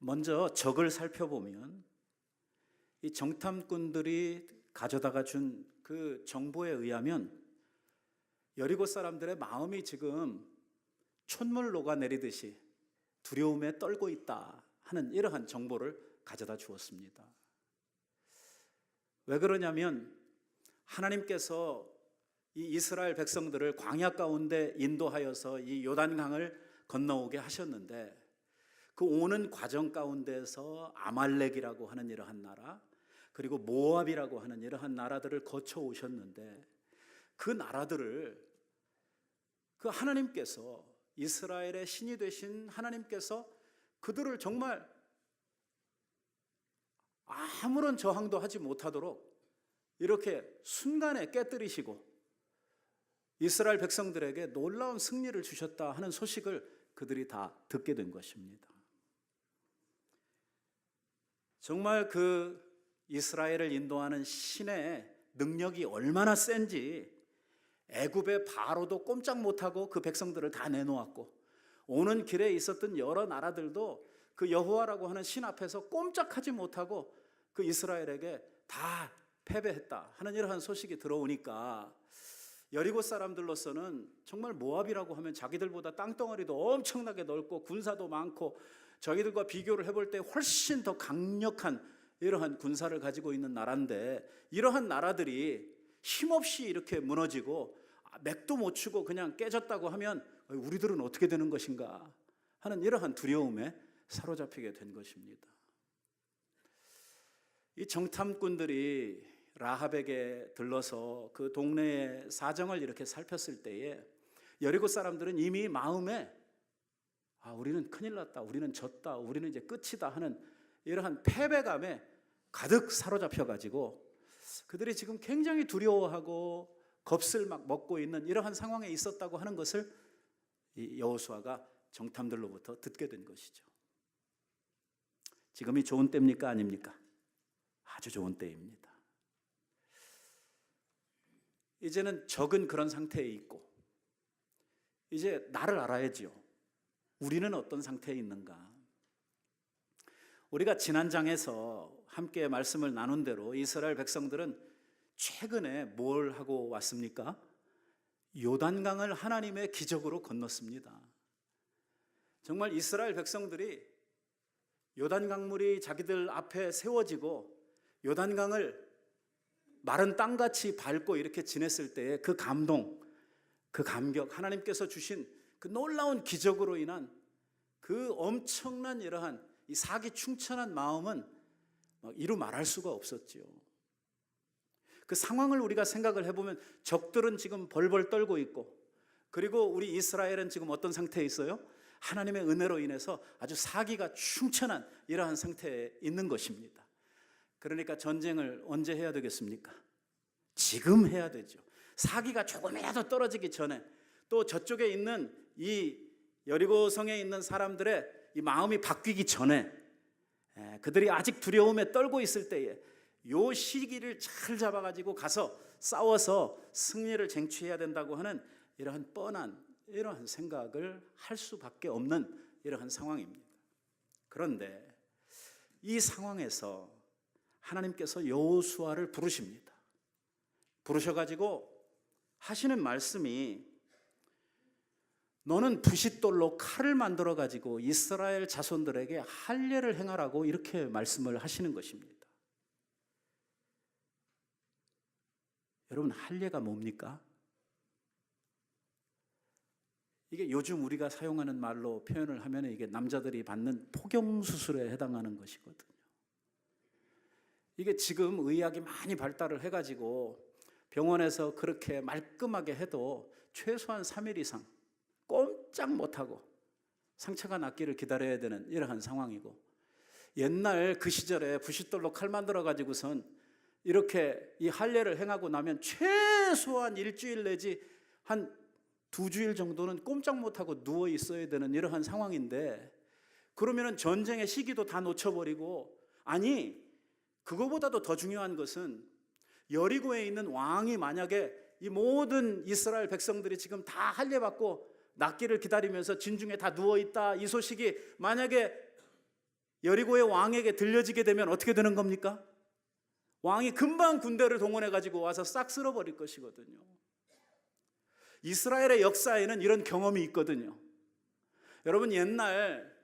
먼저 적을 살펴보면 이 정탐꾼들이 가져다가 준 그 정보에 의하면 여리고 사람들의 마음이 지금 촛물 녹아내리듯이 두려움에 떨고 있다 하는 이러한 정보를 가져다 주었습니다. 왜 그러냐면 하나님께서 이 이스라엘 백성들을 광야 가운데 인도하여서 이 요단강을 건너오게 하셨는데 그 오는 과정 가운데서 아말렉이라고 하는 이러한 나라, 그리고 모압이라고 하는 이러한 나라들을 거쳐 오셨는데 그 나라들을 그 하나님께서, 이스라엘의 신이 되신 하나님께서 그들을 정말 아무런 저항도 하지 못하도록 이렇게 순간에 깨뜨리시고 이스라엘 백성들에게 놀라운 승리를 주셨다 하는 소식을 그들이 다 듣게 된 것입니다. 정말 그 이스라엘을 인도하는 신의 능력이 얼마나 센지 애굽의 바로도 꼼짝 못하고 그 백성들을 다 내놓았고 오는 길에 있었던 여러 나라들도 그 여호와라고 하는 신 앞에서 꼼짝하지 못하고 그 이스라엘에게 다 패배했다 하는 이러한 소식이 들어오니까 여리고 사람들로서는 정말 모압이라고 하면 자기들보다 땅덩어리도 엄청나게 넓고 군사도 많고 저희들과 비교를 해볼 때 훨씬 더 강력한 이러한 군사를 가지고 있는 나라인데 이러한 나라들이 힘없이 이렇게 무너지고 맥도 못 추고 그냥 깨졌다고 하면 우리들은 어떻게 되는 것인가 하는 이러한 두려움에 사로잡히게 된 것입니다. 이 정탐꾼들이 라합에게 들러서 그 동네의 사정을 이렇게 살폈을 때에 여리고 사람들은 이미 마음에 우리는 큰일 났다, 우리는 졌다, 우리는 이제 끝이다 하는 이러한 패배감에 가득 사로잡혀 가지고 그들이 지금 굉장히 두려워하고 겁을 막 먹고 있는 이러한 상황에 있었다고 하는 것을 이 여호수아가 정탐들로부터 듣게 된 것이죠. 지금이 좋은 때입니까? 아닙니까? 아주 좋은 때입니다. 이제는 적은 그런 상태에 있고 이제 나를 알아야지요. 우리는 어떤 상태에 있는가? 우리가 지난 장에서 함께 말씀을 나눈 대로 이스라엘 백성들은 최근에 뭘 하고 왔습니까? 요단강을 하나님의 기적으로 건넜습니다. 정말 이스라엘 백성들이 요단강물이 자기들 앞에 세워지고 요단강을 마른 땅같이 밟고 이렇게 지냈을 때의 그 감동, 그 감격, 하나님께서 주신 그 놀라운 기적으로 인한 그 엄청난 이러한 이 사기충천한 마음은 이루 말할 수가 없었지요. 그 상황을 우리가 생각을 해보면 적들은 지금 벌벌 떨고 있고 그리고 우리 이스라엘은 지금 어떤 상태에 있어요? 하나님의 은혜로 인해서 아주 사기가 충천한 이러한 상태에 있는 것입니다. 그러니까 전쟁을 언제 해야 되겠습니까? 지금 해야 되죠. 사기가 조금이라도 떨어지기 전에 또 저쪽에 있는 이 여리고성에 있는 사람들의 이 마음이 바뀌기 전에 그들이 아직 두려움에 떨고 있을 때에 요 시기를 잘 잡아가지고 가서 싸워서 승리를 쟁취해야 된다고 하는 이러한 뻔한 이러한 생각을 할 수밖에 없는 이러한 상황입니다. 그런데 이 상황에서 하나님께서 여호수아를 부르십니다. 부르셔가지고 하시는 말씀이 너는 부싯돌로 칼을 만들어 가지고 이스라엘 자손들에게 할례를 행하라고 이렇게 말씀을 하시는 것입니다. 여러분, 할례가 뭡니까? 이게 요즘 우리가 사용하는 말로 표현을 하면 이게 남자들이 받는 포경수술에 해당하는 것이거든요. 이게 지금 의학이 많이 발달을 해가지고 병원에서 그렇게 말끔하게 해도 최소한 3일 이상 꼼짝 못하고 상처가 낫기를 기다려야 되는 이러한 상황이고, 옛날 그 시절에 부싯돌로 칼 만들어 가지고선 이렇게 이 할례를 행하고 나면 최소한 일주일 내지 한 2주일 정도는 꼼짝 못하고 누워 있어야 되는 이러한 상황인데, 그러면은 전쟁의 시기도 다 놓쳐버리고, 아니 그거보다도 더 중요한 것은 여리고에 있는 왕이 만약에 이 모든 이스라엘 백성들이 지금 다 할례 받고 낫기를 기다리면서 진중에 다 누워있다, 이 소식이 만약에 여리고의 왕에게 들려지게 되면 어떻게 되는 겁니까? 왕이 금방 군대를 동원해 가지고 와서 싹 쓸어버릴 것이거든요. 이스라엘의 역사에는 이런 경험이 있거든요. 여러분, 옛날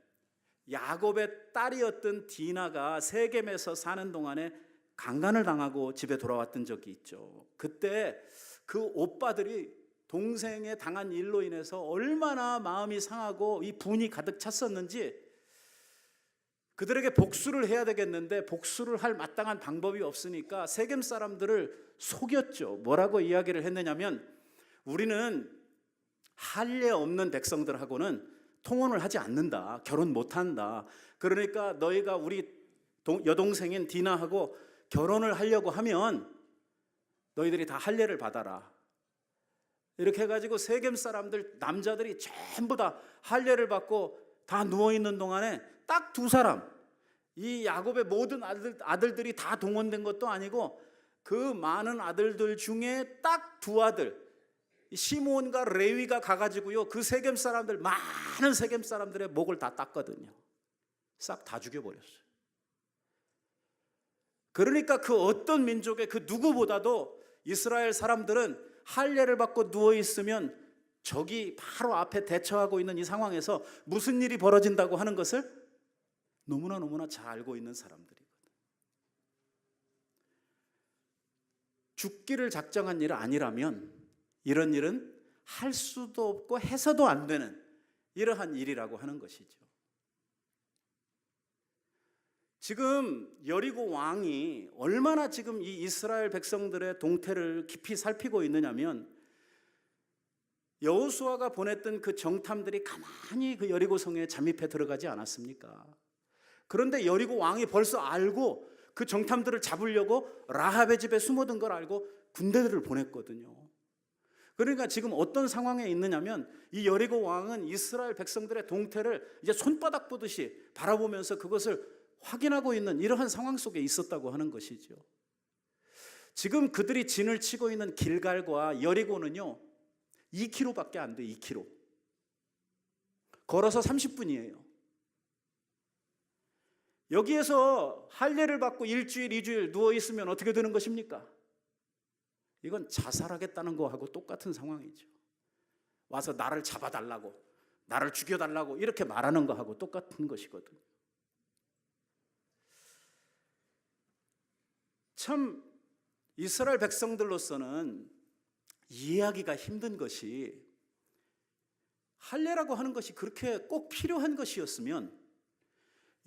야곱의 딸이었던 디나가 세겜에서 사는 동안에 강간을 당하고 집에 돌아왔던 적이 있죠. 그때 그 오빠들이 동생의 당한 일로 인해서 얼마나 마음이 상하고 이 분이 가득 찼었는지 그들에게 복수를 해야 되겠는데 복수를 할 마땅한 방법이 없으니까 세겜 사람들을 속였죠. 뭐라고 이야기를 했느냐면, 우리는 할례 없는 백성들하고는 통혼을 하지 않는다. 결혼 못한다. 그러니까 너희가 우리 여동생인 디나하고 결혼을 하려고 하면 너희들이 다 할례를 받아라. 이렇게 해가지고 세겜 사람들 남자들이 전부 다 할례를 받고 다 누워있는 동안에 딱 두 사람, 이 야곱의 모든 아들들이 다 동원된 것도 아니고 그 많은 아들들 중에 딱 두 아들, 시몬과 레위가 가가지고요, 그 세겜 사람들, 많은 세겜 사람들의 목을 다 땄거든요. 싹 다 죽여버렸어요. 그러니까 그 어떤 민족의 그 누구보다도 이스라엘 사람들은 할례를 받고 누워있으면 적이 바로 앞에 대처하고 있는 이 상황에서 무슨 일이 벌어진다고 하는 것을 너무나 잘 알고 있는 사람들이거든. 죽기를 작정한 일 아니라면 이런 일은 할 수도 없고 해서도 안 되는 이러한 일이라고 하는 것이죠. 지금 여리고 왕이 얼마나 지금 이 이스라엘 백성들의 동태를 깊이 살피고 있느냐면, 여호수아가 보냈던 그 정탐들이 가만히 그 여리고 성에 잠입해 들어가지 않았습니까? 그런데 여리고 왕이 벌써 알고 그 정탐들을 잡으려고 라합의 집에 숨어든 걸 알고 군대들을 보냈거든요. 그러니까 지금 어떤 상황에 있느냐면, 이 여리고 왕은 이스라엘 백성들의 동태를 이제 손바닥 보듯이 바라보면서 그것을 확인하고 있는 이러한 상황 속에 있었다고 하는 것이죠. 지금 그들이 진을 치고 있는 길갈과 여리고는요 2km밖에 안 돼. 2km. 걸어서 30분이에요. 여기에서 할례를 받고 일주일, 2주일 누워있으면 어떻게 되는 것입니까? 이건 자살하겠다는 거하고 똑같은 상황이죠. 와서 나를 잡아달라고, 나를 죽여달라고 이렇게 말하는 거하고 똑같은 것이거든요. 참 이스라엘 백성들로서는 이해하기가 힘든 것이, 할례라고 하는 것이 그렇게 꼭 필요한 것이었으면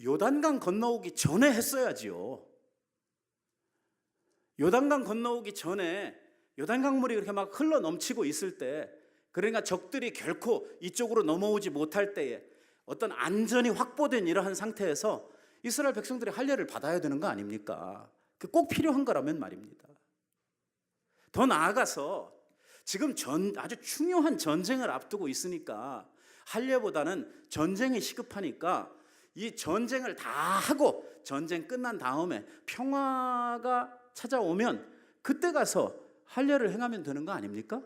요단강 건너오기 전에 했어야지요. 요단강 건너오기 전에 요단강물이 그렇게 막 흘러 넘치고 있을 때, 그러니까 적들이 결코 이쪽으로 넘어오지 못할 때에 어떤 안전이 확보된 이러한 상태에서 이스라엘 백성들이 할례를 받아야 되는 거 아닙니까? 그 꼭 필요한 거라면 말입니다. 더 나아가서 지금 아주 중요한 전쟁을 앞두고 있으니까 할례보다는 전쟁이 시급하니까 이 전쟁을 다 하고 전쟁 끝난 다음에 평화가 찾아오면 그때 가서 할례를 행하면 되는 거 아닙니까?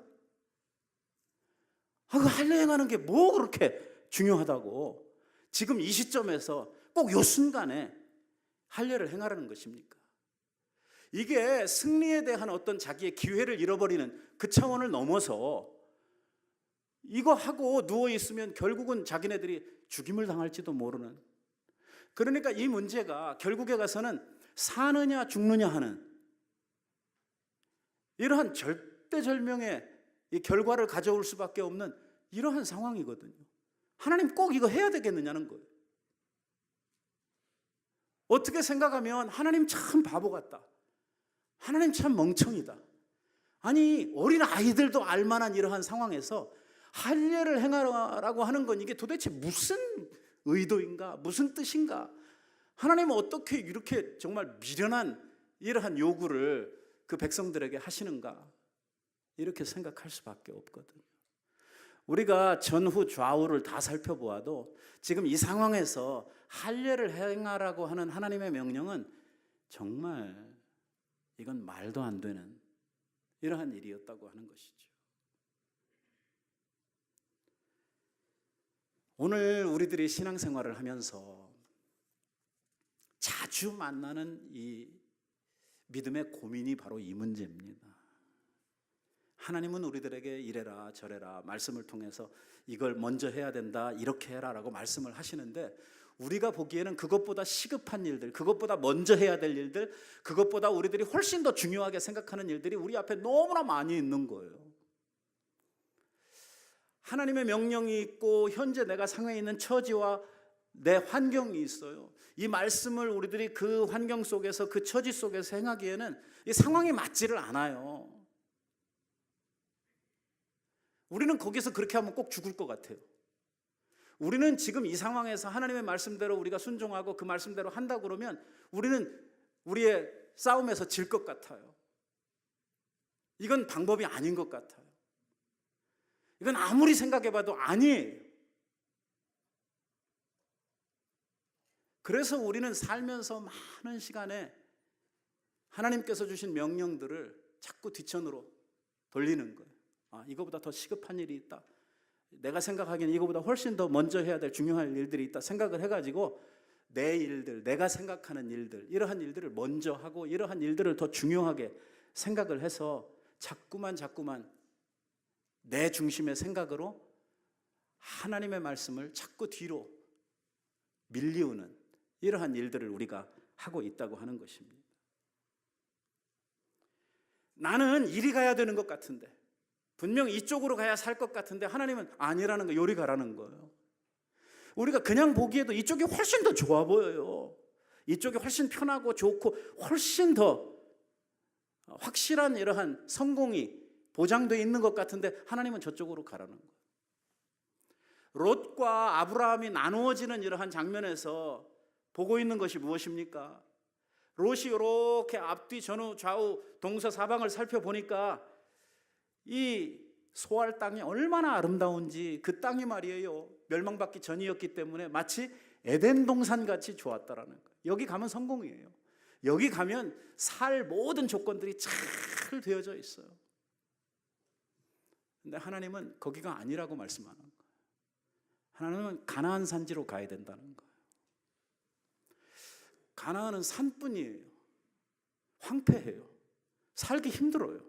그 할례 행하는 게 뭐 그렇게 중요하다고 지금 이 시점에서 꼭 요 순간에 할례를 행하라는 것입니까? 이게 승리에 대한 어떤 자기의 기회를 잃어버리는 그 차원을 넘어서 이거 하고 누워있으면 결국은 자기네들이 죽임을 당할지도 모르는, 그러니까 이 문제가 결국에 가서는 사느냐 죽느냐 하는 이러한 절대절명의 이 결과를 가져올 수밖에 없는 이러한 상황이거든요. 하나님 꼭 이거 해야 되겠느냐는 거예요. 어떻게 생각하면 하나님 참 바보 같다, 하나님 참 멍청이다. 아니, 어린 아이들도 알만한 이러한 상황에서 할례를 행하라고 하는 건 이게 도대체 무슨 의도인가, 무슨 뜻인가? 하나님은 어떻게 이렇게 정말 미련한 이러한 요구를 그 백성들에게 하시는가? 이렇게 생각할 수밖에 없거든요. 우리가 전후 좌우를 다 살펴보아도 지금 이 상황에서 할례를 행하라고 하는 하나님의 명령은 정말 이건 말도 안 되는 이러한 일이었다고 하는 것이죠. 오늘 우리들이 신앙생활을 하면서 자주 만나는 이 믿음의 고민이 바로 이 문제입니다. 하나님은 우리들에게 이래라 저래라 말씀을 통해서 이걸 먼저 해야 된다, 이렇게 해라 라고 말씀을 하시는데, 우리가 보기에는 그것보다 시급한 일들, 그것보다 먼저 해야 될 일들, 그것보다 우리들이 훨씬 더 중요하게 생각하는 일들이 우리 앞에 너무나 많이 있는 거예요. 하나님의 명령이 있고 현재 내가 상황에 있는 처지와 내 환경이 있어요. 이 말씀을 우리들이 그 환경 속에서, 그 처지 속에서 행하기에는 이 상황이 맞지를 않아요. 우리는 거기서 그렇게 하면 꼭 죽을 것 같아요. 우리는 지금 이 상황에서 하나님의 말씀대로 우리가 순종하고 그 말씀대로 한다고 그러면 우리는 우리의 싸움에서 질 것 같아요. 이건 방법이 아닌 것 같아요. 이건 아무리 생각해봐도 아니에요. 그래서 우리는 살면서 많은 시간에 하나님께서 주신 명령들을 자꾸 뒷전으로 돌리는 거예요. 이거보다 더 시급한 일이 있다, 내가 생각하기에는 이거보다 훨씬 더 먼저 해야 될 중요한 일들이 있다 생각을 해가지고 내 일들, 내가 생각하는 일들, 이러한 일들을 먼저 하고 이러한 일들을 더 중요하게 생각을 해서 자꾸만 내 중심의 생각으로 하나님의 말씀을 자꾸 뒤로 밀리우는 이러한 일들을 우리가 하고 있다고 하는 것입니다. 나는 이리 가야 되는 것 같은데, 분명 이쪽으로 가야 살 것 같은데 하나님은 아니라는 거, 요리 가라는 거예요. 우리가 그냥 보기에도 이쪽이 훨씬 더 좋아 보여요. 이쪽이 훨씬 편하고 좋고 훨씬 더 확실한 이러한 성공이 보장되어 있는 것 같은데 하나님은 저쪽으로 가라는 거예요. 롯과 아브라함이 나누어지는 이러한 장면에서 보고 있는 것이 무엇입니까? 롯이 이렇게 앞뒤 전후 좌우 동서사방을 살펴보니까 이 소알 땅이 얼마나 아름다운지, 그 땅이 말이에요, 멸망받기 전이었기 때문에 마치 에덴 동산같이 좋았다라는 거예요. 여기 가면 성공이에요. 여기 가면 살 모든 조건들이 잘 되어져 있어요. 근데 하나님은 거기가 아니라고 말씀하는 거예요. 하나님은 가나안 산지로 가야 된다는 거예요. 가나안은 산뿐이에요. 황폐해요. 살기 힘들어요.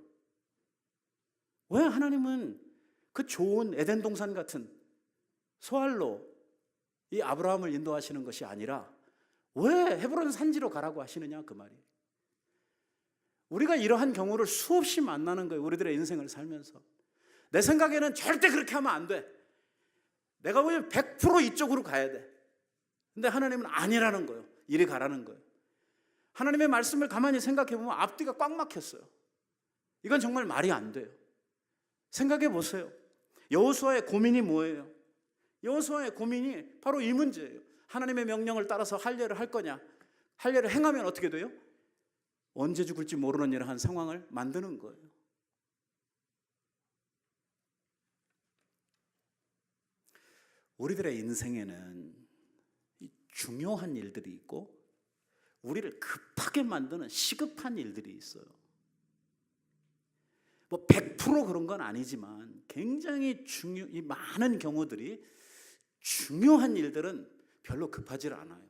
왜 하나님은 그 좋은 에덴 동산 같은 소알로 이 아브라함을 인도하시는 것이 아니라 왜 헤브론 산지로 가라고 하시느냐, 그 말이에요. 우리가 이러한 경우를 수없이 만나는 거예요. 우리들의 인생을 살면서 내 생각에는 절대 그렇게 하면 안 돼, 내가 보면 100% 이쪽으로 가야 돼. 근데 하나님은 아니라는 거예요. 이리 가라는 거예요. 하나님의 말씀을 가만히 생각해 보면 앞뒤가 꽉 막혔어요. 이건 정말 말이 안 돼요. 생각해 보세요. 여호수아의 고민이 뭐예요? 여호수아의 고민이 바로 이 문제예요. 하나님의 명령을 따라서 할례를 할 거냐, 할례를 행하면 어떻게 돼요? 언제 죽을지 모르는 이러한 상황을 만드는 거예요. 우리들의 인생에는 중요한 일들이 있고 우리를 급하게 만드는 시급한 일들이 있어요. 뭐 100% 그런 건 아니지만 굉장히 이 많은 경우들이 중요한 일들은 별로 급하지 않아요.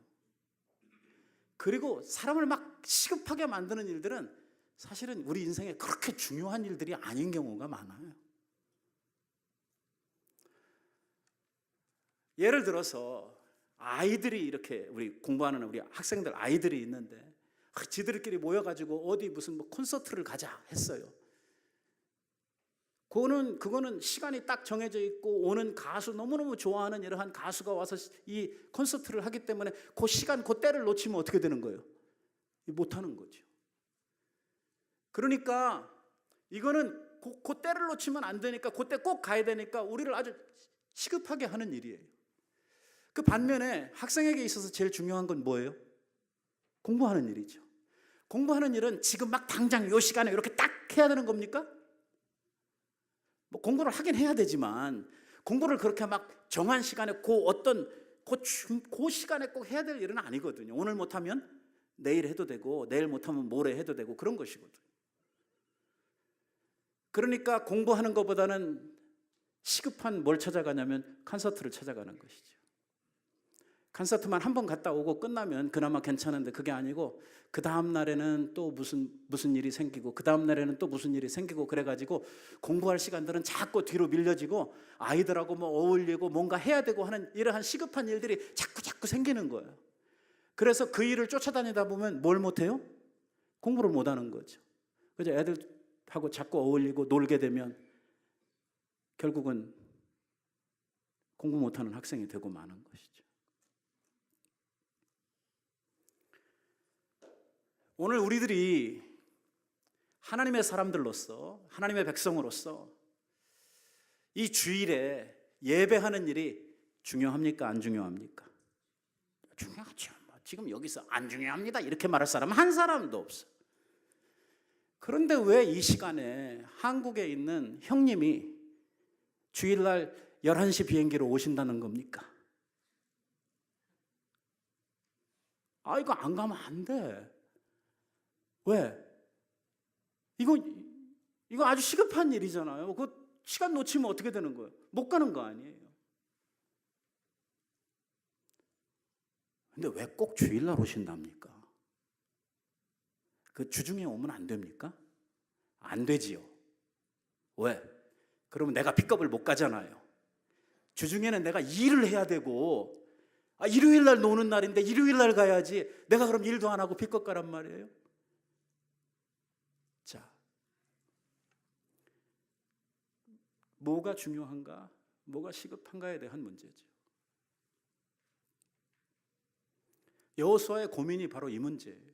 그리고 사람을 막 시급하게 만드는 일들은 사실은 우리 인생에 그렇게 중요한 일들이 아닌 경우가 많아요. 예를 들어서 아이들이 이렇게, 우리 공부하는 우리 학생들 아이들이 있는데 지들끼리 모여가지고 어디 무슨 뭐 콘서트를 가자 했어요. 그거는 시간이 딱 정해져 있고 오는 가수, 너무너무 좋아하는 이러한 가수가 와서 이 콘서트를 하기 때문에 그 시간, 그 때를 놓치면 어떻게 되는 거예요? 못하는 거죠. 그러니까 이거는 그 때를 놓치면 안 되니까 그때 꼭 가야 되니까 우리를 아주 시급하게 하는 일이에요. 그 반면에 학생에게 있어서 제일 중요한 건 뭐예요? 공부하는 일이죠. 공부하는 일은 지금 막 당장 이 시간에 이렇게 딱 해야 되는 겁니까? 뭐 공부를 하긴 해야 되지만 공부를 그렇게 막 정한 시간에 그 시간에 꼭 해야 될 일은 아니거든요. 오늘 못하면 내일 해도 되고 내일 못하면 모레 해도 되고 그런 것이거든요. 그러니까 공부하는 것보다는 시급한 뭘 찾아가냐면 콘서트를 찾아가는 것이죠. 콘서트만 한 번 갔다 오고 끝나면 그나마 괜찮은데 그게 아니고 그 다음 날에는 또 무슨 일이 생기고 그 다음 날에는 또 무슨 일이 생기고 그래가지고 공부할 시간들은 자꾸 뒤로 밀려지고 아이들하고 뭐 어울리고 뭔가 해야 되고 하는 이러한 시급한 일들이 자꾸 생기는 거예요. 그래서 그 일을 쫓아다니다 보면 뭘 못해요? 공부를 못하는 거죠. 그죠? 애들하고 자꾸 어울리고 놀게 되면 결국은 공부 못하는 학생이 되고 마는 것이죠. 오늘 우리들이 하나님의 사람들로서, 하나님의 백성으로서 이 주일에 예배하는 일이 중요합니까? 안 중요합니까? 중요하죠. 지금 여기서 안 중요합니다 이렇게 말할 사람은 한 사람도 없어. 그런데 왜 이 시간에 한국에 있는 형님이 주일날 11시 비행기로 오신다는 겁니까? 이거 안 가면 안 돼. 왜? 이거 아주 시급한 일이잖아요. 그 시간 놓치면 어떻게 되는 거예요? 못 가는 거 아니에요. 근데 왜 꼭 주일날 오신답니까? 그 주중에 오면 안 됩니까? 안 되지요. 왜? 그러면 내가 픽업을 못 가잖아요. 주중에는 내가 일을 해야 되고 일요일날 노는 날인데 일요일날 가야지. 내가 그럼 일도 안 하고 픽업 가란 말이에요. 자, 뭐가 중요한가? 뭐가 시급한가에 대한 문제죠. 여호수아의 고민이 바로 이 문제예요.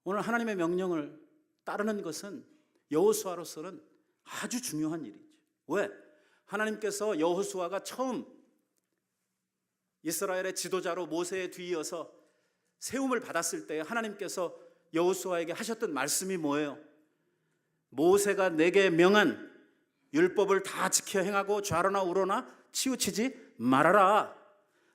오늘 하나님의 명령을 따르는 것은 여호수아로서는 아주 중요한 일이죠. 왜? 하나님께서 여호수아가 처음 이스라엘의 지도자로 모세에 뒤이어서 세움을 받았을 때 하나님께서 여호수아에게 하셨던 말씀이 뭐예요? 모세가 내게 명한 율법을 다 지켜 행하고 좌로나 우로나 치우치지 말아라.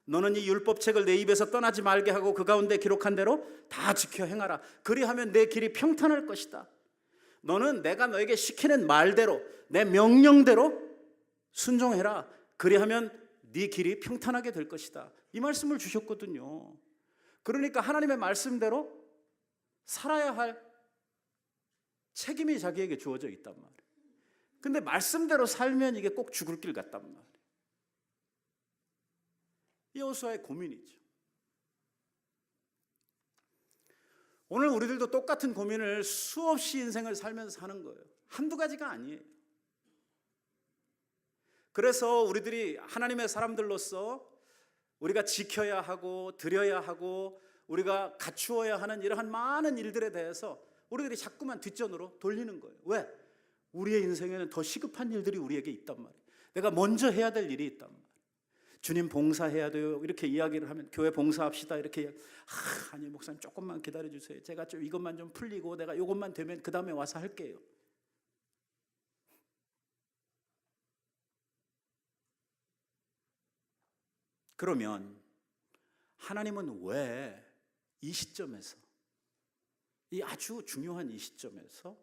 너는 이 율법책을 내 입에서 떠나지 말게 하고 그 가운데 기록한 대로 다 지켜 행하라. 그리하면 내 길이 평탄할 것이다. 너는 내가 너에게 시키는 말대로 내 명령대로 순종해라. 그리하면 네 길이 평탄하게 될 것이다. 이 말씀을 주셨거든요. 그러니까 하나님의 말씀대로 살아야 할 책임이 자기에게 주어져 있단 말이에요. 근데 말씀대로 살면 이게 꼭 죽을 길 같단 말이에요. 여호수아의 고민이죠. 오늘 우리들도 똑같은 고민을 수없이 인생을 살면서 하는 거예요. 한두 가지가 아니에요. 그래서 우리들이 하나님의 사람들로서 우리가 지켜야 하고 드려야 하고 우리가 갖추어야 하는 이러한 많은 일들에 대해서 우리들이 자꾸만 뒷전으로 돌리는 거예요. 왜? 우리의 인생에는 더 시급한 일들이 우리에게 있단 말이에요. 내가 먼저 해야 될 일이 있단 말이에요. 주님 봉사해야 돼요. 이렇게 이야기를 하면 교회 봉사합시다. 이렇게 아니 목사님 조금만 기다려주세요. 제가 좀 이것만 좀 풀리고 내가 이것만 되면 그 다음에 와서 할게요. 그러면 하나님은 왜 이 시점에서 이 아주 중요한 이 시점에서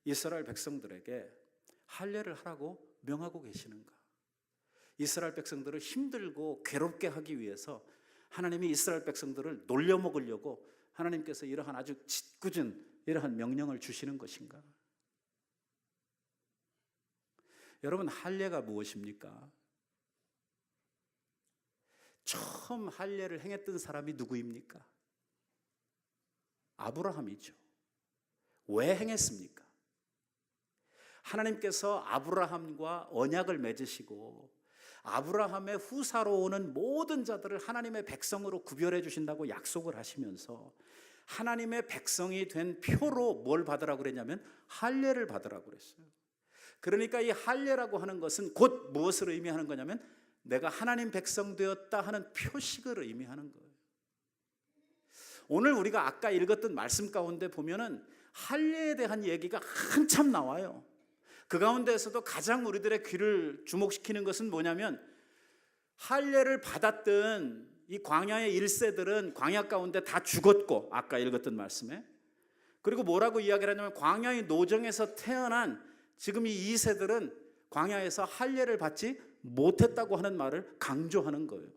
이스라엘 백성들에게 할례를 하라고 명하고 계시는가? 이스라엘 백성들을 힘들고 괴롭게 하기 위해서 하나님이 이스라엘 백성들을 놀려먹으려고 하나님께서 이러한 아주 짓궂은 이러한 명령을 주시는 것인가? 여러분, 할례가 무엇입니까? 처음 할례를 행했던 사람이 누구입니까? 아브라함이죠. 왜 행했습니까? 하나님께서 아브라함과 언약을 맺으시고 아브라함의 후사로 오는 모든 자들을 하나님의 백성으로 구별해 주신다고 약속을 하시면서 하나님의 백성이 된 표로 뭘 받으라고 그랬냐면 할례를 받으라고 그랬어요. 그러니까 이 할례라고 하는 것은 곧 무엇을 의미하는 거냐면 내가 하나님 백성 되었다 하는 표식을 의미하는 거예요. 오늘 우리가 아까 읽었던 말씀 가운데 보면은 할례에 대한 얘기가 한참 나와요. 그 가운데에서도 가장 우리들의 귀를 주목시키는 것은 뭐냐면 할례를 받았던 이 광야의 1세들은 광야 가운데 다 죽었고 아까 읽었던 말씀에 그리고 뭐라고 이야기를 하냐면 광야의 노정에서 태어난 지금 이 2세들은 광야에서 할례를 받지 못했다고 하는 말을 강조하는 거예요.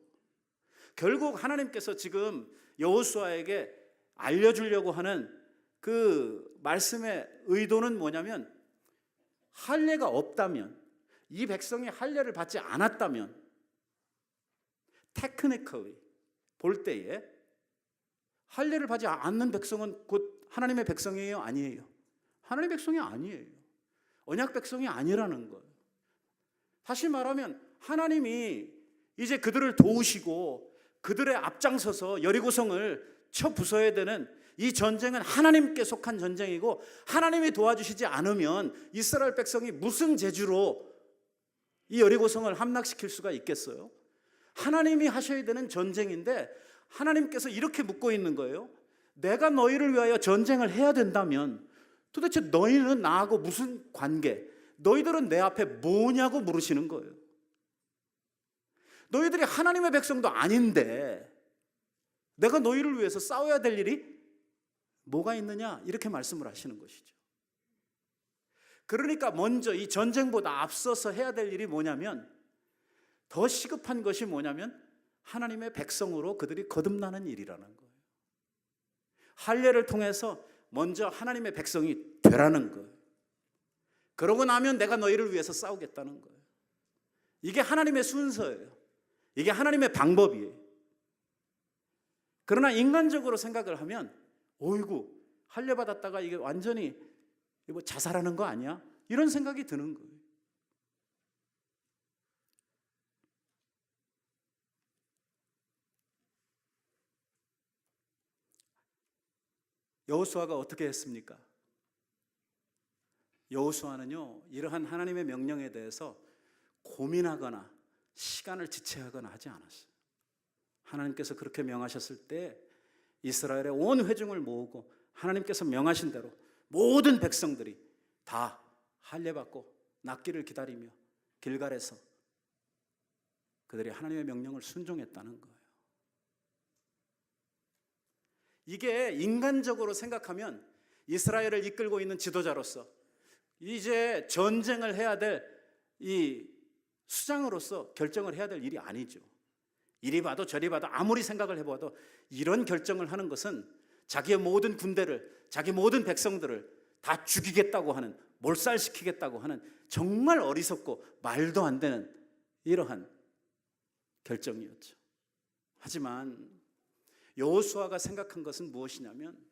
결국 하나님께서 지금 여호수아에게 알려주려고 하는 그 말씀의 의도는 뭐냐면, 할례가 없다면, 이 백성이 할례를 받지 않았다면, 테크니컬리 볼 때에 할례를 받지 않는 백성은 곧 하나님의 백성이에요, 아니에요? 하나님의 백성이 아니에요. 언약 백성이 아니라는 거예요. 다시 말하면 하나님이 이제 그들을 도우시고 그들의 앞장서서 여리고성을 쳐 부숴야 되는 이 전쟁은 하나님께 속한 전쟁이고, 하나님이 도와주시지 않으면 이스라엘 백성이 무슨 재주로 이 여리고성을 함락시킬 수가 있겠어요? 하나님이 하셔야 되는 전쟁인데 하나님께서 이렇게 묻고 있는 거예요. 내가 너희를 위하여 전쟁을 해야 된다면 도대체 너희는 나하고 무슨 관계? 너희들은 내 앞에 뭐냐고 물으시는 거예요. 너희들이 하나님의 백성도 아닌데 내가 너희를 위해서 싸워야 될 일이 뭐가 있느냐? 이렇게 말씀을 하시는 것이죠. 그러니까 먼저 이 전쟁보다 앞서서 해야 될 일이 뭐냐면, 더 시급한 것이 뭐냐면 하나님의 백성으로 그들이 거듭나는 일이라는 거예요. 할례를 통해서 먼저 하나님의 백성이 되라는 거예요. 그러고 나면 내가 너희를 위해서 싸우겠다는 거예요. 이게 하나님의 순서예요. 이게 하나님의 방법이에요. 그러나 인간적으로 생각을 하면, 어이구, 할례 받았다가 이게 완전히 뭐 자살하는 거 아니야? 이런 생각이 드는 거예요. 여호수아가 어떻게 했습니까? 여호수아는요, 이러한 하나님의 명령에 대해서 고민하거나 시간을 지체하거나 하지 않았어요. 하나님께서 그렇게 명하셨을 때 이스라엘의 온 회중을 모으고 하나님께서 명하신 대로 모든 백성들이 다 할례 받고 낫기를 기다리며 길갈에서 그들이 하나님의 명령을 순종했다는 거예요. 이게 인간적으로 생각하면 이스라엘을 이끌고 있는 지도자로서 이제 전쟁을 해야 될 이 수장으로서 결정을 해야 될 일이 아니죠. 이리 봐도 저리 봐도 아무리 생각을 해봐도 이런 결정을 하는 것은 자기의 모든 군대를, 자기 모든 백성들을 다 죽이겠다고 하는, 몰살시키겠다고 하는 정말 어리석고 말도 안 되는 이러한 결정이었죠. 하지만 여호수아가 생각한 것은 무엇이냐면,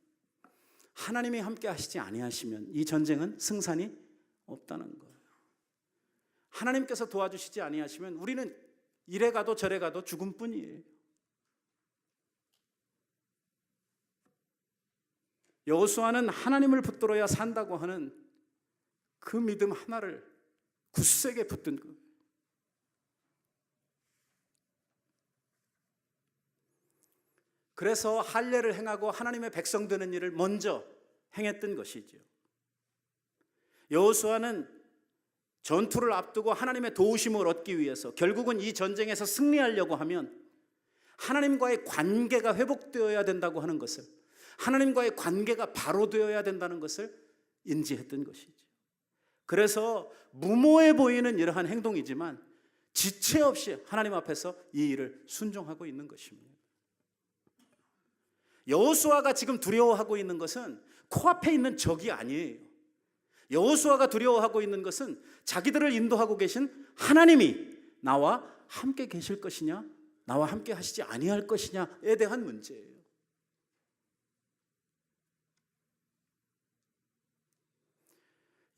하나님이 함께 하시지 아니하시면 이 전쟁은 승산이 없다는 거예요. 하나님께서 도와주시지 아니하시면 우리는 이래 가도 저래 가도 죽음뿐이에요. 여호수아는 하나님을 붙들어야 산다고 하는 그 믿음 하나를 굳세게 붙든 거예요. 그래서 할례를 행하고 하나님의 백성 되는 일을 먼저 행했던 것이죠. 여호수아는 전투를 앞두고 하나님의 도우심을 얻기 위해서, 결국은 이 전쟁에서 승리하려고 하면 하나님과의 관계가 회복되어야 된다고 하는 것을, 하나님과의 관계가 바로 되어야 된다는 것을 인지했던 것이죠. 그래서 무모해 보이는 이러한 행동이지만 지체 없이 하나님 앞에서 이 일을 순종하고 있는 것입니다. 여호수아가 지금 두려워하고 있는 것은 코앞에 있는 적이 아니에요. 여호수아가 두려워하고 있는 것은 자기들을 인도하고 계신 하나님이 나와 함께 계실 것이냐, 나와 함께 하시지 아니할 것이냐에 대한 문제예요.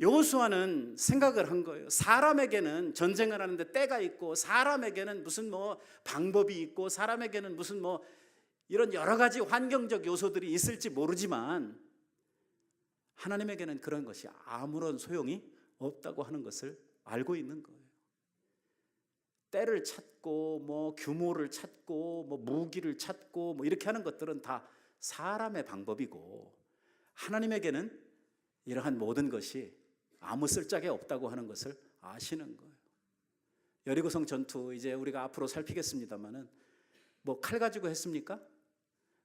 여호수아는 생각을 한 거예요. 사람에게는 전쟁을 하는데 때가 있고, 사람에게는 무슨 뭐 방법이 있고, 사람에게는 무슨 뭐 이런 여러 가지 환경적 요소들이 있을지 모르지만 하나님에게는 그런 것이 아무런 소용이 없다고 하는 것을 알고 있는 거예요. 때를 찾고 뭐 규모를 찾고 뭐 무기를 찾고 뭐 이렇게 하는 것들은 다 사람의 방법이고, 하나님에게는 이러한 모든 것이 아무 쓸짝이 없다고 하는 것을 아시는 거예요. 여리고성 전투 이제 우리가 앞으로 살피겠습니다만은 뭐 칼 가지고 했습니까?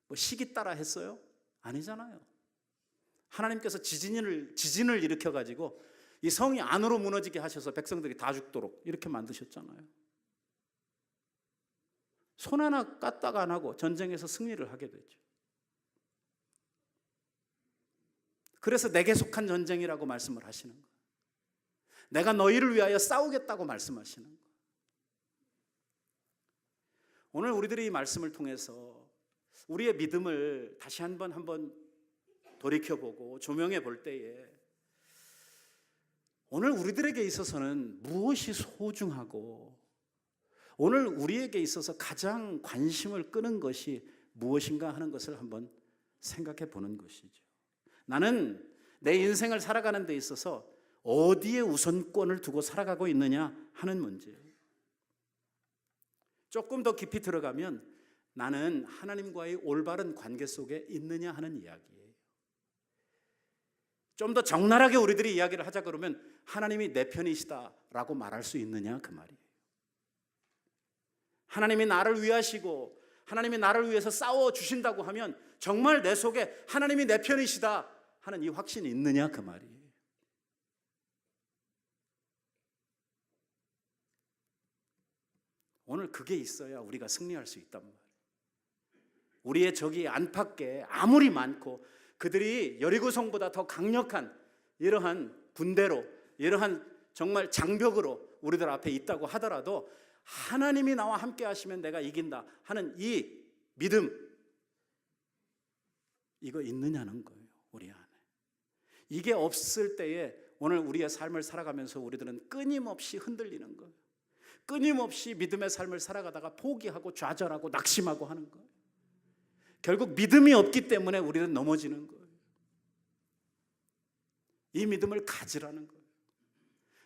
뭐 시기 따라 했어요? 아니잖아요. 하나님께서 지진을 일으켜 가지고 이 성이 안으로 무너지게 하셔서 백성들이 다 죽도록 이렇게 만드셨잖아요. 손 하나 까딱 안 하고 전쟁에서 승리를 하게 되죠. 그래서 내게 속한 전쟁이라고 말씀을 하시는 거예요. 내가 너희를 위하여 싸우겠다고 말씀하시는 거예요. 오늘 우리들이 이 말씀을 통해서 우리의 믿음을 다시 한번 돌이켜보고 조명해 볼 때에 오늘 우리들에게 있어서는 무엇이 소중하고 오늘 우리에게 있어서 가장 관심을 끄는 것이 무엇인가 하는 것을 한번 생각해 보는 것이죠. 나는 내 인생을 살아가는 데 있어서 어디에 우선권을 두고 살아가고 있느냐 하는 문제예요. 조금 더 깊이 들어가면 나는 하나님과의 올바른 관계 속에 있느냐 하는 이야기예요. 좀 더 적나라하게 우리들이 이야기를 하자 그러면 하나님이 내 편이시다라고 말할 수 있느냐 그 말이에요. 하나님이 나를 위하시고 하나님이 나를 위해서 싸워주신다고 하면 정말 내 속에 하나님이 내 편이시다 하는 이 확신이 있느냐 그 말이에요. 오늘 그게 있어야 우리가 승리할 수 있단 말이에요. 우리의 적이 안팎에 아무리 많고 그들이 여리고성보다 더 강력한 이러한 군대로 이러한 정말 장벽으로 우리들 앞에 있다고 하더라도 하나님이 나와 함께 하시면 내가 이긴다 하는 이 믿음, 이거 있느냐는 거예요. 우리 안에 이게 없을 때에 오늘 우리의 삶을 살아가면서 우리들은 끊임없이 흔들리는 거예요. 끊임없이 믿음의 삶을 살아가다가 포기하고 좌절하고 낙심하고 하는 거예요. 결국 믿음이 없기 때문에 우리는 넘어지는 거예요. 이 믿음을 가지라는 거예요.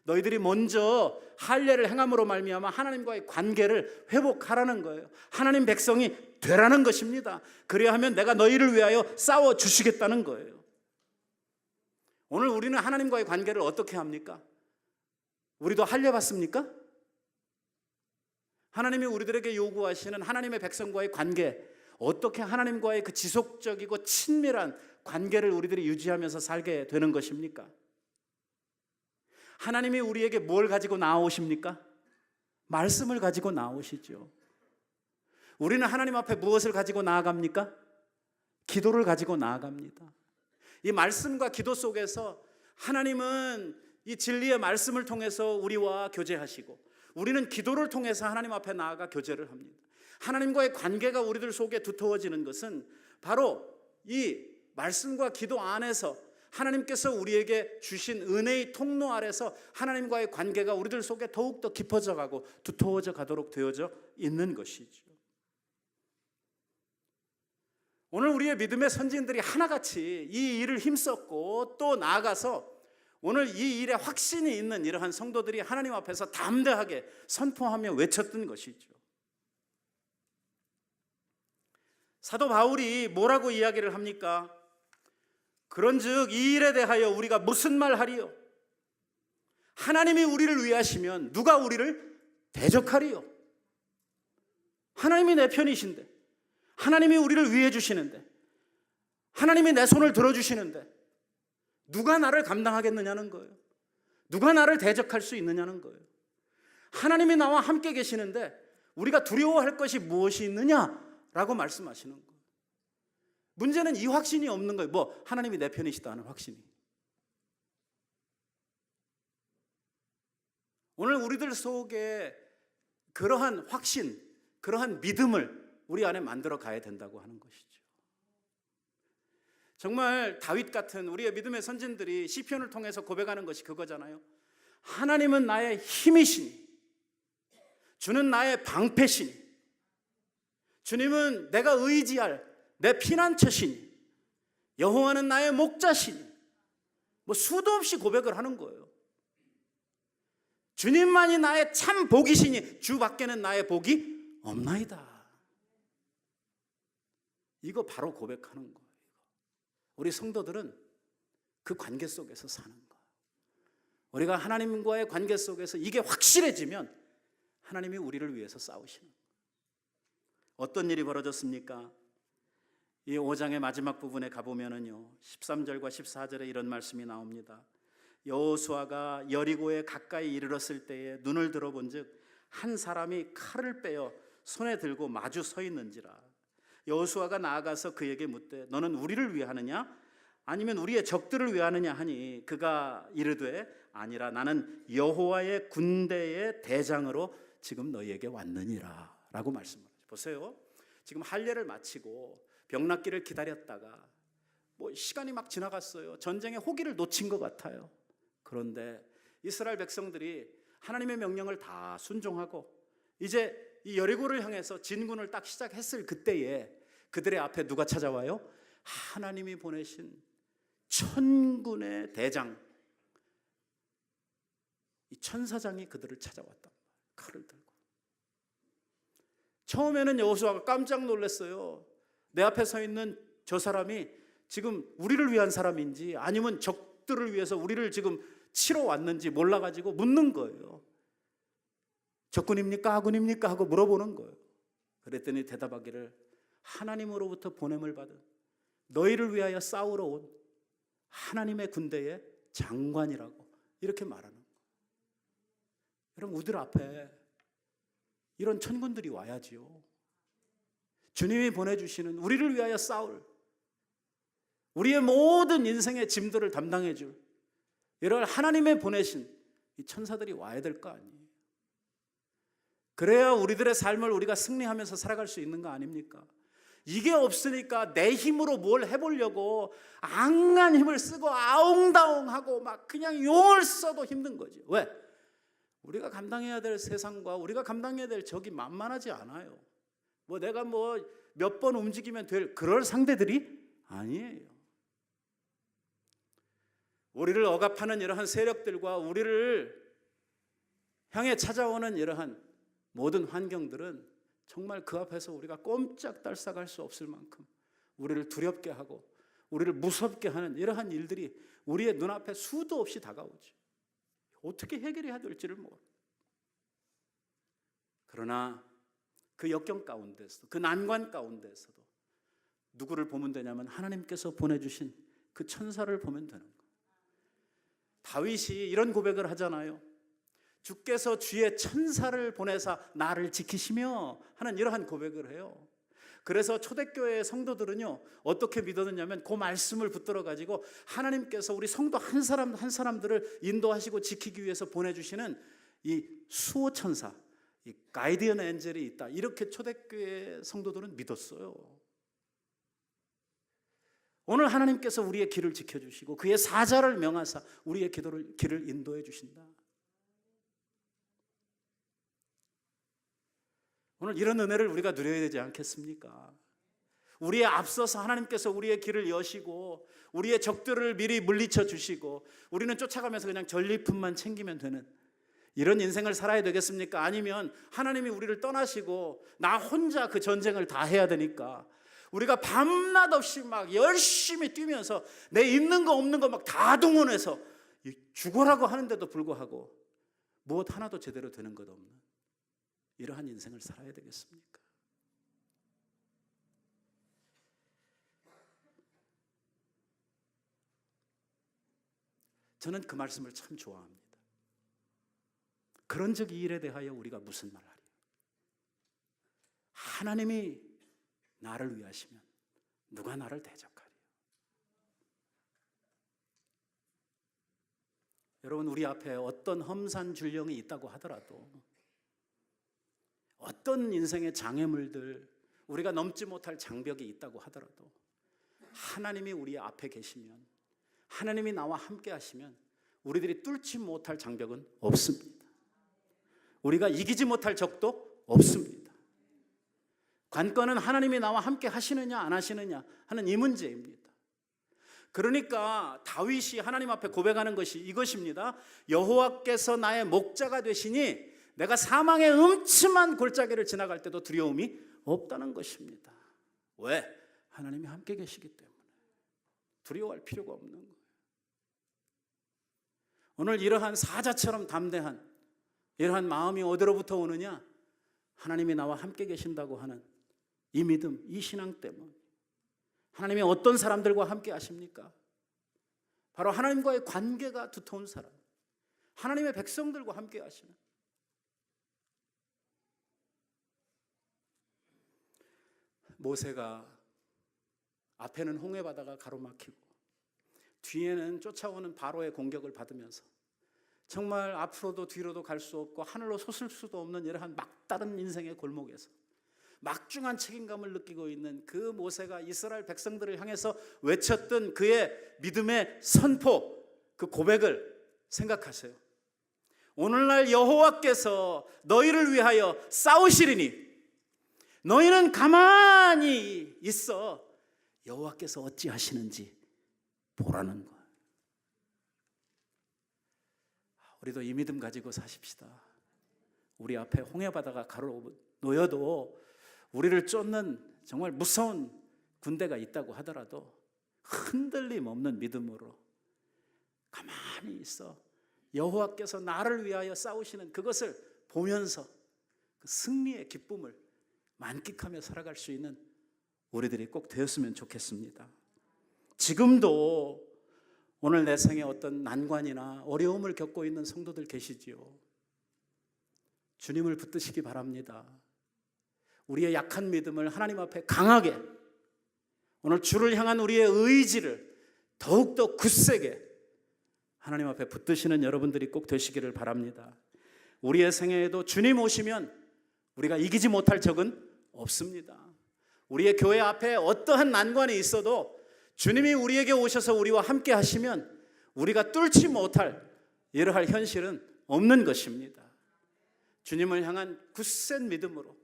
너희들이 먼저 할례를 행함으로 말미암아 하나님과의 관계를 회복하라는 거예요. 하나님 백성이 되라는 것입니다. 그래야 하면 내가 너희를 위하여 싸워주시겠다는 거예요. 오늘 우리는 하나님과의 관계를 어떻게 합니까? 우리도 할례 받습니까? 하나님이 우리들에게 요구하시는 하나님의 백성과의 관계, 어떻게 하나님과의 그 지속적이고 친밀한 관계를 우리들이 유지하면서 살게 되는 것입니까? 하나님이 우리에게 뭘 가지고 나오십니까? 말씀을 가지고 나오시죠. 우리는 하나님 앞에 무엇을 가지고 나아갑니까? 기도를 가지고 나아갑니다. 이 말씀과 기도 속에서 하나님은 이 진리의 말씀을 통해서 우리와 교제하시고 우리는 기도를 통해서 하나님 앞에 나아가 교제를 합니다. 하나님과의 관계가 우리들 속에 두터워지는 것은 바로 이 말씀과 기도 안에서 하나님께서 우리에게 주신 은혜의 통로 아래서 하나님과의 관계가 우리들 속에 더욱더 깊어져 가고 두터워져 가도록 되어져 있는 것이죠. 오늘 우리의 믿음의 선진들이 하나같이 이 일을 힘썼고 또 나아가서 오늘 이 일에 확신이 있는 이러한 성도들이 하나님 앞에서 담대하게 선포하며 외쳤던 것이죠. 사도 바울이 뭐라고 이야기를 합니까? 그런즉 이 일에 대하여 우리가 무슨 말하리요? 하나님이 우리를 위하시면 누가 우리를 대적하리요? 하나님이 내 편이신데, 하나님이 우리를 위해 주시는데, 하나님이 내 손을 들어주시는데 누가 나를 감당하겠느냐는 거예요. 누가 나를 대적할 수 있느냐는 거예요. 하나님이 나와 함께 계시는데 우리가 두려워할 것이 무엇이 있느냐라고 말씀하시는 거예요. 문제는 이 확신이 없는 거예요. 뭐 하나님이 내 편이시다 하는 확신이. 오늘 우리들 속에 그러한 확신, 그러한 믿음을 우리 안에 만들어 가야 된다고 하는 것이죠. 정말 다윗 같은 우리의 믿음의 선진들이 시편을 통해서 고백하는 것이 그거잖아요. 하나님은 나의 힘이시니, 주는 나의 방패시니, 주님은 내가 의지할 내 피난처시니, 여호와는 나의 목자시니, 뭐 수도 없이 고백을 하는 거예요. 주님만이 나의 참 복이시니 주 밖에는 나의 복이 없나이다. 이거 바로 고백하는 거예요. 우리 성도들은 그 관계 속에서 사는 거예요. 우리가 하나님과의 관계 속에서 이게 확실해지면 하나님이 우리를 위해서 싸우시는 거예요. 어떤 일이 벌어졌습니까? 이 5장의 마지막 부분에 가보면은요, 13절과 14절에 이런 말씀이 나옵니다. 여호수아가 여리고에 가까이 이르렀을 때에 눈을 들어본즉 한 사람이 칼을 빼어 손에 들고 마주 서 있는지라. 여호수아가 나아가서 그에게 묻되 너는 우리를 위하느냐 아니면 우리의 적들을 위하느냐 하니 그가 이르되 아니라 나는 여호와의 군대의 대장으로 지금 너희에게 왔느니라 라고 말씀하죠. 보세요. 지금 할례를 마치고 병낫기를 기다렸다가 시간이 막 지나갔어요. 전쟁의 호기를 놓친 것 같아요. 그런데 이스라엘 백성들이 하나님의 명령을 다 순종하고 이제 이 여리고를 향해서 진군을 딱 시작했을 그때에 그들의 앞에 누가 찾아와요? 하나님이 보내신 천군의 대장, 이 천사장이 그들을 찾아왔다. 칼을 들고. 처음에는 여호수아가 깜짝 놀랐어요. 내 앞에 서 있는 저 사람이 지금 우리를 위한 사람인지 아니면 적들을 위해서 우리를 지금 치러 왔는지 몰라가지고 묻는 거예요. 적군입니까? 아군입니까? 하고 물어보는 거예요. 그랬더니 대답하기를 하나님으로부터 보냄을 받은 너희를 위하여 싸우러 온 하나님의 군대의 장관이라고 이렇게 말하는 거예요. 여러분, 우리들 앞에 이런 천군들이 와야지요. 주님이 보내주시는 우리를 위하여 싸울, 우리의 모든 인생의 짐들을 담당해 줄 이런 하나님의 보내신 이 천사들이 와야 될 거 아니에요. 그래야 우리들의 삶을 우리가 승리하면서 살아갈 수 있는 거 아닙니까? 이게 없으니까 내 힘으로 뭘 해보려고 악한 힘을 쓰고 아웅다웅하고 막 그냥 용을 써도 힘든 거죠. 왜? 우리가 감당해야 될 세상과 우리가 감당해야 될 적이 만만하지 않아요. 내가 몇 번 움직이면 될 그럴 상대들이 아니에요. 우리를 억압하는 이러한 세력들과 우리를 향해 찾아오는 이러한 모든 환경들은 정말 그 앞에서 우리가 꼼짝달싹할 수 없을 만큼 우리를 두렵게 하고 우리를 무섭게 하는 이러한 일들이 우리의 눈앞에 수도 없이 다가오죠. 어떻게 해결해야 될지를 모르고. 그러나 그 역경 가운데서도, 그 난관 가운데서도 누구를 보면 되냐면 하나님께서 보내주신 그 천사를 보면 되는 거예요. 다윗이 이런 고백을 하잖아요. 주께서 주의 천사를 보내사 나를 지키시며 하는 이러한 고백을 해요. 그래서 초대교회 성도들은요 어떻게 믿었느냐면 그 말씀을 붙들어 가지고 하나님께서 우리 성도 한 사람 한 사람들을 인도하시고 지키기 위해서 보내주시는 이 수호천사, 이 가이디언 엔젤이 있다, 이렇게 초대교회 성도들은 믿었어요. 오늘 하나님께서 우리의 길을 지켜주시고 그의 사자를 명하사 우리의 길을 인도해 주신다. 오늘 이런 은혜를 우리가 누려야 되지 않겠습니까? 우리에 앞서서 하나님께서 우리의 길을 여시고 우리의 적들을 미리 물리쳐 주시고 우리는 쫓아가면서 그냥 전리품만 챙기면 되는 이런 인생을 살아야 되겠습니까? 아니면 하나님이 우리를 떠나시고 나 혼자 그 전쟁을 다 해야 되니까 우리가 밤낮 없이 막 열심히 뛰면서 내 있는 거 없는 거 막 다 동원해서 죽어라고 하는데도 불구하고 무엇 하나도 제대로 되는 것 없는 이러한 인생을 살아야 되겠습니까? 저는 그 말씀을 참 좋아합니다. 그런 적 이 일에 대하여 우리가 무슨 말 하리요? 하나님이 나를 위하시면 누가 나를 대적하리요? 여러분, 우리 앞에 어떤 험산줄령이 있다고 하더라도 어떤 인생의 장애물들, 우리가 넘지 못할 장벽이 있다고 하더라도 하나님이 우리 앞에 계시면, 하나님이 나와 함께 하시면 우리들이 뚫지 못할 장벽은 없습니다. 우리가 이기지 못할 적도 없습니다. 관건은 하나님이 나와 함께 하시느냐 안 하시느냐 하는 이 문제입니다. 그러니까 다윗이 하나님 앞에 고백하는 것이 이것입니다. 여호와께서 나의 목자가 되시니 내가 사망의 음침한 골짜기를 지나갈 때도 두려움이 없다는 것입니다. 왜? 하나님이 함께 계시기 때문에 두려워할 필요가 없는 거예요. 오늘 이러한 사자처럼 담대한 이러한 마음이 어디로부터 오느냐? 하나님이 나와 함께 계신다고 하는 이 믿음, 이 신앙 때문에. 하나님이 어떤 사람들과 함께 하십니까? 바로 하나님과의 관계가 두터운 사람, 하나님의 백성들과 함께 하시는, 모세가 앞에는 홍해 바다가 가로막히고 뒤에는 쫓아오는 바로의 공격을 받으면서 정말 앞으로도 뒤로도 갈 수 없고 하늘로 솟을 수도 없는 이러한 막다른 인생의 골목에서 막중한 책임감을 느끼고 있는 그 모세가 이스라엘 백성들을 향해서 외쳤던 그의 믿음의 선포, 그 고백을 생각하세요. 오늘날 여호와께서 너희를 위하여 싸우시리니 너희는 가만히 있어 여호와께서 어찌하시는지 보라는 거예요. 우리도 이 믿음 가지고 사십시다. 우리 앞에 홍해바다가 가로 놓여도 우리를 쫓는 정말 무서운 군대가 있다고 하더라도 흔들림 없는 믿음으로 가만히 있어 여호와께서 나를 위하여 싸우시는 그것을 보면서 그 승리의 기쁨을 만끽하며 살아갈 수 있는 우리들이 꼭 되었으면 좋겠습니다. 지금도 오늘 내 생에 어떤 난관이나 어려움을 겪고 있는 성도들 계시지요. 주님을 붙드시기 바랍니다. 우리의 약한 믿음을 하나님 앞에 강하게, 오늘 주를 향한 우리의 의지를 더욱더 굳세게 하나님 앞에 붙드시는 여러분들이 꼭 되시기를 바랍니다. 우리의 생애에도 주님 오시면 우리가 이기지 못할 적은 없습니다. 우리의 교회 앞에 어떠한 난관이 있어도 주님이 우리에게 오셔서 우리와 함께 하시면 우리가 뚫지 못할 이러할 현실은 없는 것입니다. 주님을 향한 굳센 믿음으로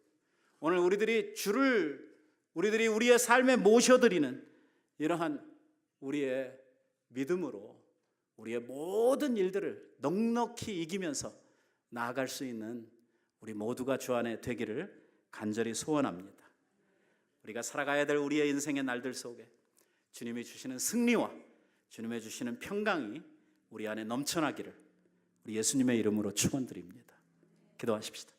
오늘 우리들이 우리의 삶에 모셔드리는 이러한 우리의 믿음으로 우리의 모든 일들을 넉넉히 이기면서 나아갈 수 있는 우리 모두가 주 안에 되기를 간절히 소원합니다. 우리가 살아가야 될 우리의 인생의 날들 속에 주님이 주시는 승리와 주님이 주시는 평강이 우리 안에 넘쳐나기를 우리 예수님의 이름으로 축원드립니다. 기도하십시다.